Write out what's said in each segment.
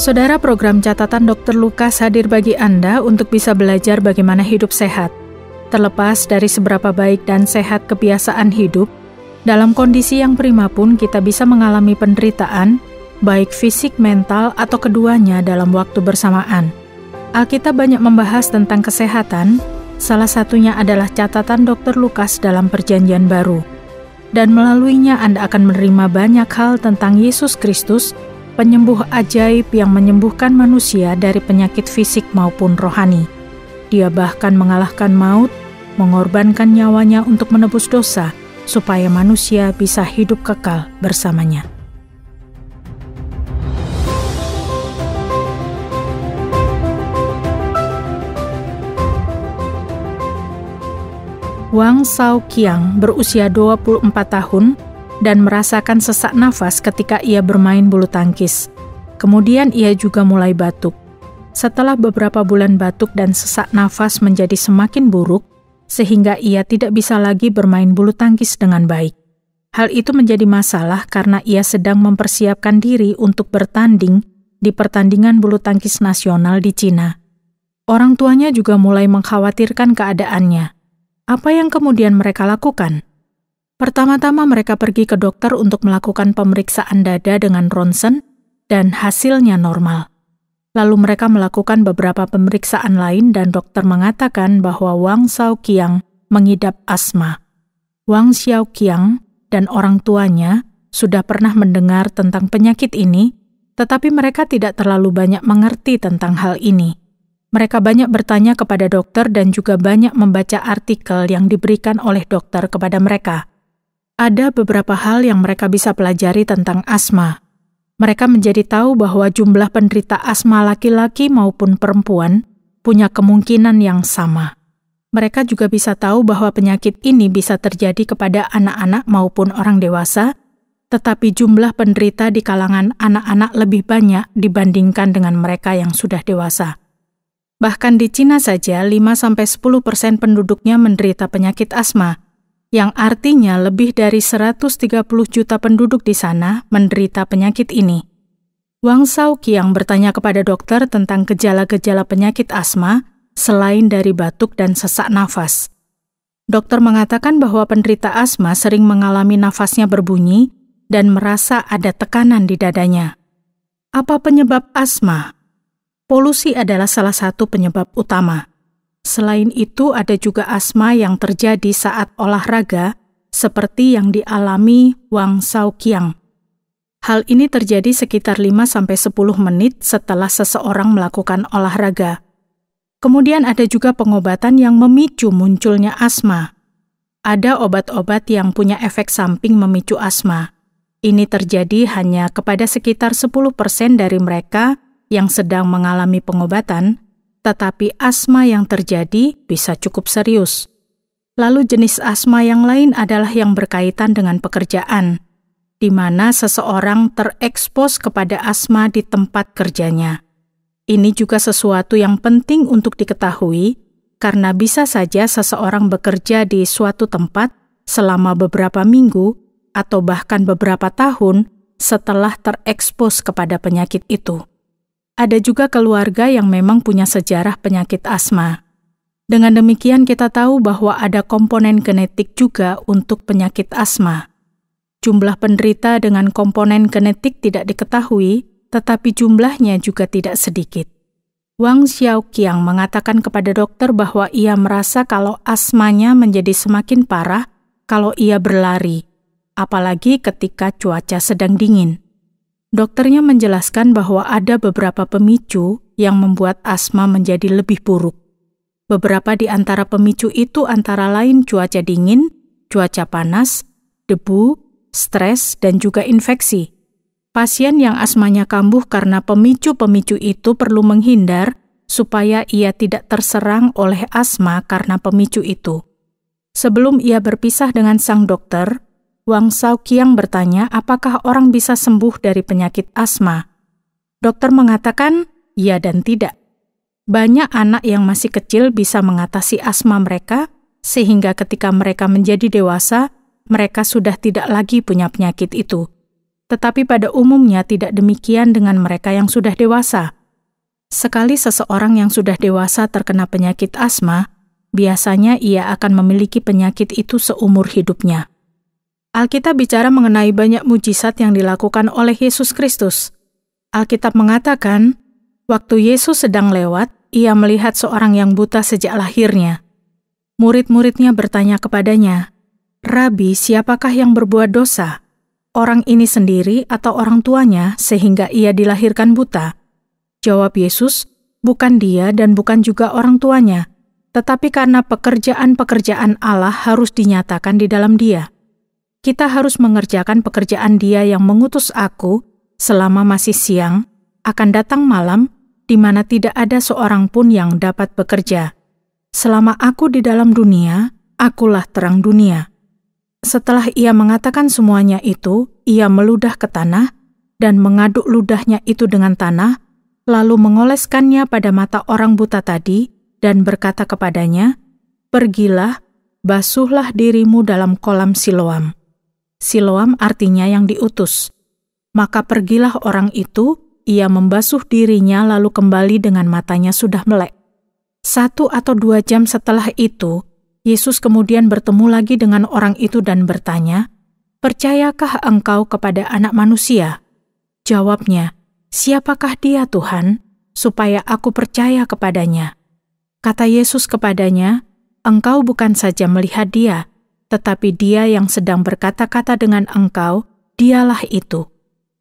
Saudara, program catatan Dr. Lukas hadir bagi Anda untuk bisa belajar bagaimana hidup sehat. Terlepas dari seberapa baik dan sehat kebiasaan hidup, dalam kondisi yang prima pun kita bisa mengalami penderitaan, baik fisik, mental, atau keduanya dalam waktu bersamaan. Alkitab banyak membahas tentang kesehatan, salah satunya adalah catatan Dr. Lukas dalam Perjanjian Baru. Dan melaluinya Anda akan menerima banyak hal tentang Yesus Kristus, penyembuh ajaib yang menyembuhkan manusia dari penyakit fisik maupun rohani. Dia bahkan mengalahkan maut, mengorbankan nyawanya untuk menebus dosa, supaya manusia bisa hidup kekal bersamanya. Wang Shaoqiang berusia 24 tahun dan merasakan sesak nafas ketika ia bermain bulu tangkis. Kemudian ia juga mulai batuk. Setelah beberapa bulan batuk dan sesak nafas menjadi semakin buruk, sehingga ia tidak bisa lagi bermain bulu tangkis dengan baik. Hal itu menjadi masalah karena ia sedang mempersiapkan diri untuk bertanding di pertandingan bulu tangkis nasional di Cina. Orang tuanya juga mulai mengkhawatirkan keadaannya. Apa yang kemudian mereka lakukan? Pertama-tama mereka pergi ke dokter untuk melakukan pemeriksaan dada dengan ronsen dan hasilnya normal. Lalu mereka melakukan beberapa pemeriksaan lain dan dokter mengatakan bahwa Wang Shaoqiang mengidap asma. Wang Shaoqiang dan orang tuanya sudah pernah mendengar tentang penyakit ini, tetapi mereka tidak terlalu banyak mengerti tentang hal ini. Mereka banyak bertanya kepada dokter dan juga banyak membaca artikel yang diberikan oleh dokter kepada mereka. Ada beberapa hal yang mereka bisa pelajari tentang asma. Mereka menjadi tahu bahwa jumlah penderita asma laki-laki maupun perempuan punya kemungkinan yang sama. Mereka juga bisa tahu bahwa penyakit ini bisa terjadi kepada anak-anak maupun orang dewasa, tetapi jumlah penderita di kalangan anak-anak lebih banyak dibandingkan dengan mereka yang sudah dewasa. Bahkan di Cina saja 5-10% penduduknya menderita penyakit asma, yang artinya lebih dari 130 juta penduduk di sana menderita penyakit ini. Wang Shaoqiang bertanya kepada dokter tentang gejala-gejala penyakit asma selain dari batuk dan sesak nafas. Dokter mengatakan bahwa penderita asma sering mengalami nafasnya berbunyi dan merasa ada tekanan di dadanya. Apa penyebab asma? Polusi adalah salah satu penyebab utama. Selain itu, ada juga asma yang terjadi saat olahraga, seperti yang dialami Wang Shaoqiang. Hal ini terjadi sekitar 5-10 menit setelah seseorang melakukan olahraga. Kemudian ada juga pengobatan yang memicu munculnya asma. Ada obat-obat yang punya efek samping memicu asma. Ini terjadi hanya kepada sekitar 10% dari mereka yang sedang mengalami pengobatan, tetapi asma yang terjadi bisa cukup serius. Lalu jenis asma yang lain adalah yang berkaitan dengan pekerjaan, di mana seseorang terekspos kepada asma di tempat kerjanya. Ini juga sesuatu yang penting untuk diketahui, karena bisa saja seseorang bekerja di suatu tempat selama beberapa minggu atau bahkan beberapa tahun setelah terekspos kepada penyakit itu. Ada juga keluarga yang memang punya sejarah penyakit asma. Dengan demikian kita tahu bahwa ada komponen genetik juga untuk penyakit asma. Jumlah penderita dengan komponen genetik tidak diketahui, tetapi jumlahnya juga tidak sedikit. Wang Shaoqiang mengatakan kepada dokter bahwa ia merasa kalau asmanya menjadi semakin parah kalau ia berlari, apalagi ketika cuaca sedang dingin. Dokternya menjelaskan bahwa ada beberapa pemicu yang membuat asma menjadi lebih buruk. Beberapa di antara pemicu itu antara lain cuaca dingin, cuaca panas, debu, stres, dan juga infeksi. Pasien yang asmanya kambuh karena pemicu-pemicu itu perlu menghindar supaya ia tidak terserang oleh asma karena pemicu itu. Sebelum ia berpisah dengan sang dokter, Wang Shaoqiang bertanya apakah orang bisa sembuh dari penyakit asma. Dokter mengatakan ya dan tidak. Banyak anak yang masih kecil bisa mengatasi asma mereka, sehingga ketika mereka menjadi dewasa, mereka sudah tidak lagi punya penyakit itu. Tetapi pada umumnya tidak demikian dengan mereka yang sudah dewasa. Sekali seseorang yang sudah dewasa terkena penyakit asma, biasanya ia akan memiliki penyakit itu seumur hidupnya. Alkitab bicara mengenai banyak mujizat yang dilakukan oleh Yesus Kristus. Alkitab mengatakan, waktu Yesus sedang lewat, ia melihat seorang yang buta sejak lahirnya. Murid-muridnya bertanya kepadanya, "Rabi, siapakah yang berbuat dosa? Orang ini sendiri atau orang tuanya sehingga ia dilahirkan buta?" Jawab Yesus, "Bukan dia dan bukan juga orang tuanya, tetapi karena pekerjaan-pekerjaan Allah harus dinyatakan di dalam dia. Kita harus mengerjakan pekerjaan Dia yang mengutus aku selama masih siang, akan datang malam, di mana tidak ada seorang pun yang dapat bekerja. Selama aku di dalam dunia, akulah terang dunia." Setelah ia mengatakan semuanya itu, ia meludah ke tanah dan mengaduk ludahnya itu dengan tanah, lalu mengoleskannya pada mata orang buta tadi dan berkata kepadanya, "Pergilah, basuhlah dirimu dalam kolam Siloam." Siloam artinya yang diutus. Maka pergilah orang itu, ia membasuh dirinya lalu kembali dengan matanya sudah melek. 1 atau 2 jam setelah itu, Yesus kemudian bertemu lagi dengan orang itu dan bertanya, "Percayakah engkau kepada Anak Manusia?" Jawabnya, "Siapakah dia, Tuhan, supaya aku percaya kepadanya?" Kata Yesus kepadanya, "Engkau bukan saja melihat dia, tetapi dia yang sedang berkata-kata dengan engkau, dialah itu."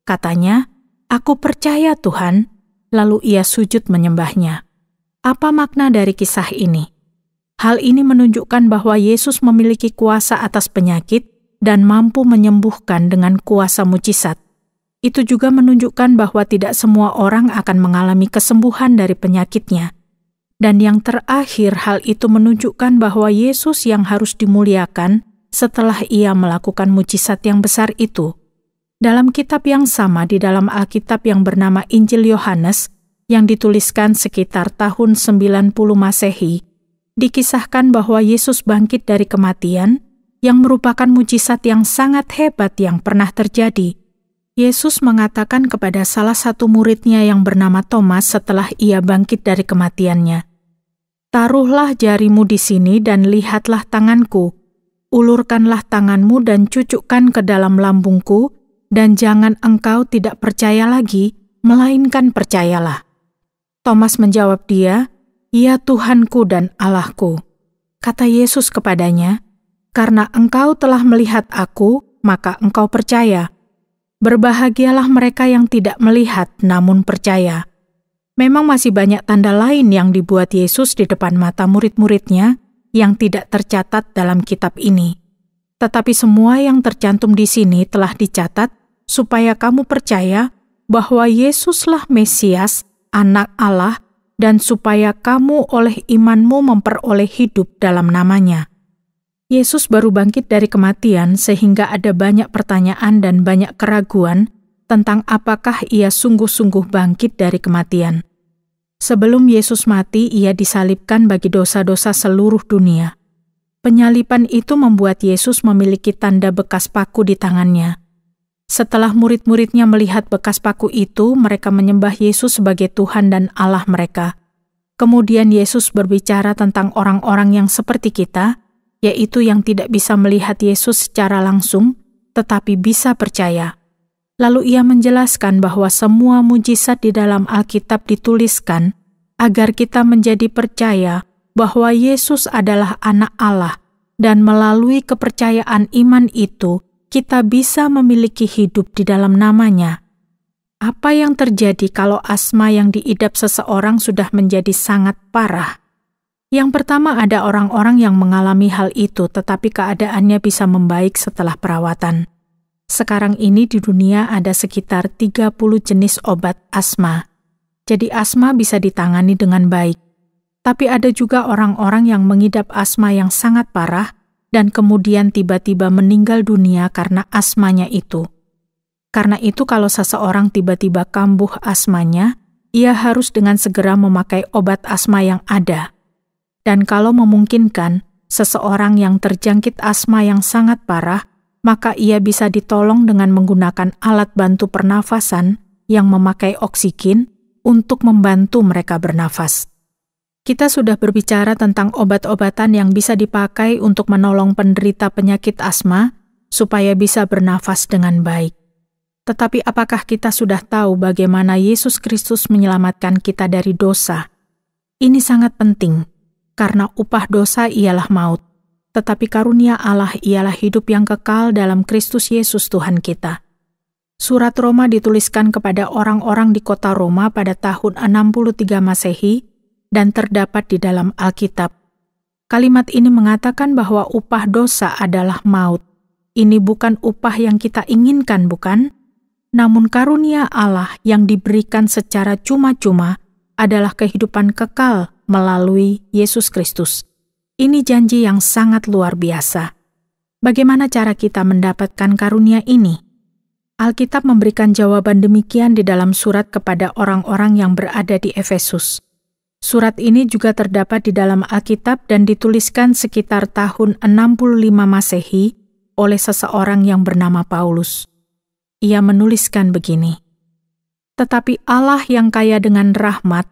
Katanya, "Aku percaya, Tuhan." Lalu ia sujud menyembahnya. Apa makna dari kisah ini? Hal ini menunjukkan bahwa Yesus memiliki kuasa atas penyakit dan mampu menyembuhkan dengan kuasa mujizat. Itu juga menunjukkan bahwa tidak semua orang akan mengalami kesembuhan dari penyakitnya. Dan yang terakhir, hal itu menunjukkan bahwa Yesus yang harus dimuliakan setelah ia melakukan mujizat yang besar itu. Dalam kitab yang sama di dalam Alkitab yang bernama Injil Yohanes, yang dituliskan sekitar tahun 90 Masehi, dikisahkan bahwa Yesus bangkit dari kematian, yang merupakan mujizat yang sangat hebat yang pernah terjadi. Yesus mengatakan kepada salah satu muridnya yang bernama Thomas setelah ia bangkit dari kematiannya, "Taruhlah jarimu di sini dan lihatlah tanganku. Ulurkanlah tanganmu dan cucukkan ke dalam lambungku, dan jangan engkau tidak percaya lagi, melainkan percayalah." Thomas menjawab dia, "Ya Tuhanku dan Allahku." Kata Yesus kepadanya, "Karena engkau telah melihat aku, maka engkau percaya. Berbahagialah mereka yang tidak melihat namun percaya." Memang masih banyak tanda lain yang dibuat Yesus di depan mata murid-muridnya yang tidak tercatat dalam kitab ini. Tetapi semua yang tercantum di sini telah dicatat supaya kamu percaya bahwa Yesuslah Mesias, Anak Allah, dan supaya kamu oleh imanmu memperoleh hidup dalam namanya. Yesus baru bangkit dari kematian sehingga ada banyak pertanyaan dan banyak keraguan tentang apakah ia sungguh-sungguh bangkit dari kematian. Sebelum Yesus mati, ia disalibkan bagi dosa-dosa seluruh dunia. Penyaliban itu membuat Yesus memiliki tanda bekas paku di tangannya. Setelah murid-muridnya melihat bekas paku itu, mereka menyembah Yesus sebagai Tuhan dan Allah mereka. Kemudian Yesus berbicara tentang orang-orang yang seperti kita, yaitu yang tidak bisa melihat Yesus secara langsung, tetapi bisa percaya. Lalu ia menjelaskan bahwa semua mujizat di dalam Alkitab dituliskan agar kita menjadi percaya bahwa Yesus adalah Anak Allah, dan melalui kepercayaan iman itu, kita bisa memiliki hidup di dalam namanya. Apa yang terjadi kalau asma yang diidap seseorang sudah menjadi sangat parah? Yang pertama, ada orang-orang yang mengalami hal itu tetapi keadaannya bisa membaik setelah perawatan. Sekarang ini di dunia ada sekitar 30 jenis obat asma. Jadi asma bisa ditangani dengan baik. Tapi ada juga orang-orang yang mengidap asma yang sangat parah dan kemudian tiba-tiba meninggal dunia karena asmanya itu. Karena itu kalau seseorang tiba-tiba kambuh asmanya, ia harus dengan segera memakai obat asma yang ada. Dan kalau memungkinkan, seseorang yang terjangkit asma yang sangat parah maka ia bisa ditolong dengan menggunakan alat bantu pernafasan yang memakai oksigen untuk membantu mereka bernafas. Kita sudah berbicara tentang obat-obatan yang bisa dipakai untuk menolong penderita penyakit asma supaya bisa bernafas dengan baik. Tetapi apakah kita sudah tahu bagaimana Yesus Kristus menyelamatkan kita dari dosa? Ini sangat penting, karena upah dosa ialah maut, tetapi karunia Allah ialah hidup yang kekal dalam Kristus Yesus Tuhan kita. Surat Roma dituliskan kepada orang-orang di kota Roma pada tahun 63 Masehi, dan terdapat di dalam Alkitab. Kalimat ini mengatakan bahwa upah dosa adalah maut. Ini bukan upah yang kita inginkan, bukan? Namun karunia Allah yang diberikan secara cuma-cuma adalah kehidupan kekal melalui Yesus Kristus. Ini janji yang sangat luar biasa. Bagaimana cara kita mendapatkan karunia ini? Alkitab memberikan jawaban demikian di dalam surat kepada orang-orang yang berada di Efesus. Surat ini juga terdapat di dalam Alkitab dan dituliskan sekitar tahun 65 Masehi oleh seseorang yang bernama Paulus. Ia menuliskan begini, "Tetapi Allah yang kaya dengan rahmat,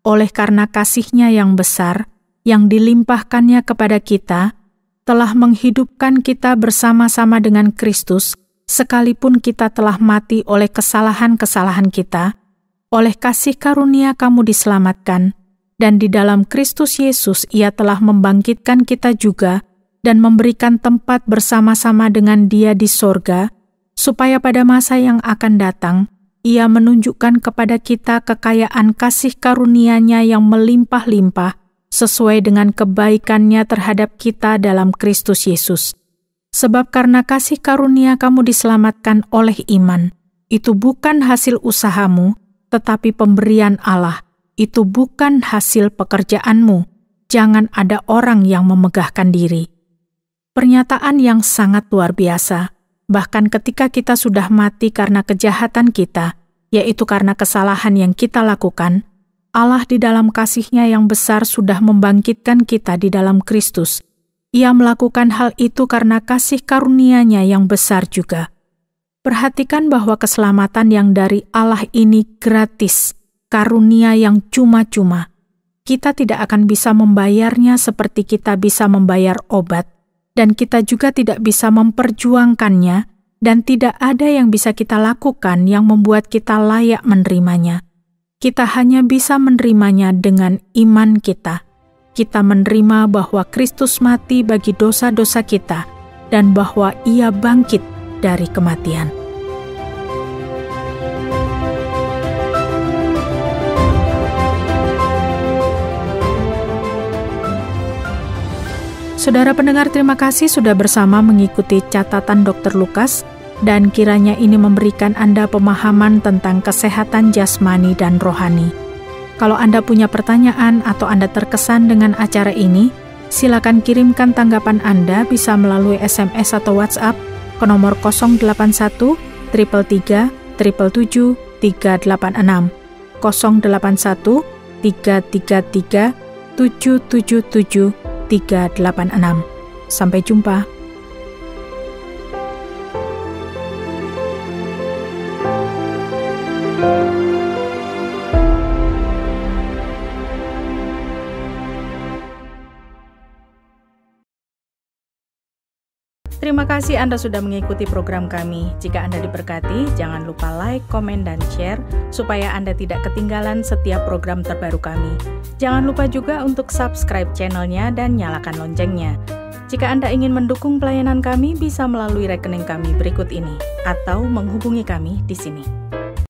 oleh karena kasih-Nya yang besar, yang dilimpahkannya kepada kita, telah menghidupkan kita bersama-sama dengan Kristus, sekalipun kita telah mati oleh kesalahan-kesalahan kita, oleh kasih karunia kamu diselamatkan, dan di dalam Kristus Yesus Ia telah membangkitkan kita juga dan memberikan tempat bersama-sama dengan Dia di sorga, supaya pada masa yang akan datang, Ia menunjukkan kepada kita kekayaan kasih karunia-Nya yang melimpah-limpah, sesuai dengan kebaikan-Nya terhadap kita dalam Kristus Yesus. Sebab karena kasih karunia kamu diselamatkan oleh iman, itu bukan hasil usahamu, tetapi pemberian Allah. Itu bukan hasil pekerjaanmu. Jangan ada orang yang memegahkan diri." Pernyataan yang sangat luar biasa. Bahkan ketika kita sudah mati karena kejahatan kita, yaitu karena kesalahan yang kita lakukan, Allah di dalam kasih-Nya yang besar sudah membangkitkan kita di dalam Kristus. Ia melakukan hal itu karena kasih karunia-Nya yang besar juga. Perhatikan bahwa keselamatan yang dari Allah ini gratis, karunia yang cuma-cuma. Kita tidak akan bisa membayarnya seperti kita bisa membayar obat, dan kita juga tidak bisa memperjuangkannya, dan tidak ada yang bisa kita lakukan yang membuat kita layak menerimanya. Kita hanya bisa menerimanya dengan iman kita. Kita menerima bahwa Kristus mati bagi dosa-dosa kita, dan bahwa Ia bangkit dari kematian. Saudara pendengar, terima kasih sudah bersama mengikuti catatan Dr. Lukas, dan kiranya ini memberikan Anda pemahaman tentang kesehatan jasmani dan rohani. Kalau Anda punya pertanyaan atau Anda terkesan dengan acara ini, silakan kirimkan tanggapan Anda bisa melalui SMS atau WhatsApp ke nomor 081 333 777 386 081 333 777 386. Sampai jumpa. Terima kasih Anda sudah mengikuti program kami. Jika Anda diberkati, jangan lupa like, komen, dan share supaya Anda tidak ketinggalan setiap program terbaru kami. Jangan lupa juga untuk subscribe channelnya dan nyalakan loncengnya. Jika Anda ingin mendukung pelayanan kami, bisa melalui rekening kami berikut ini atau menghubungi kami di sini.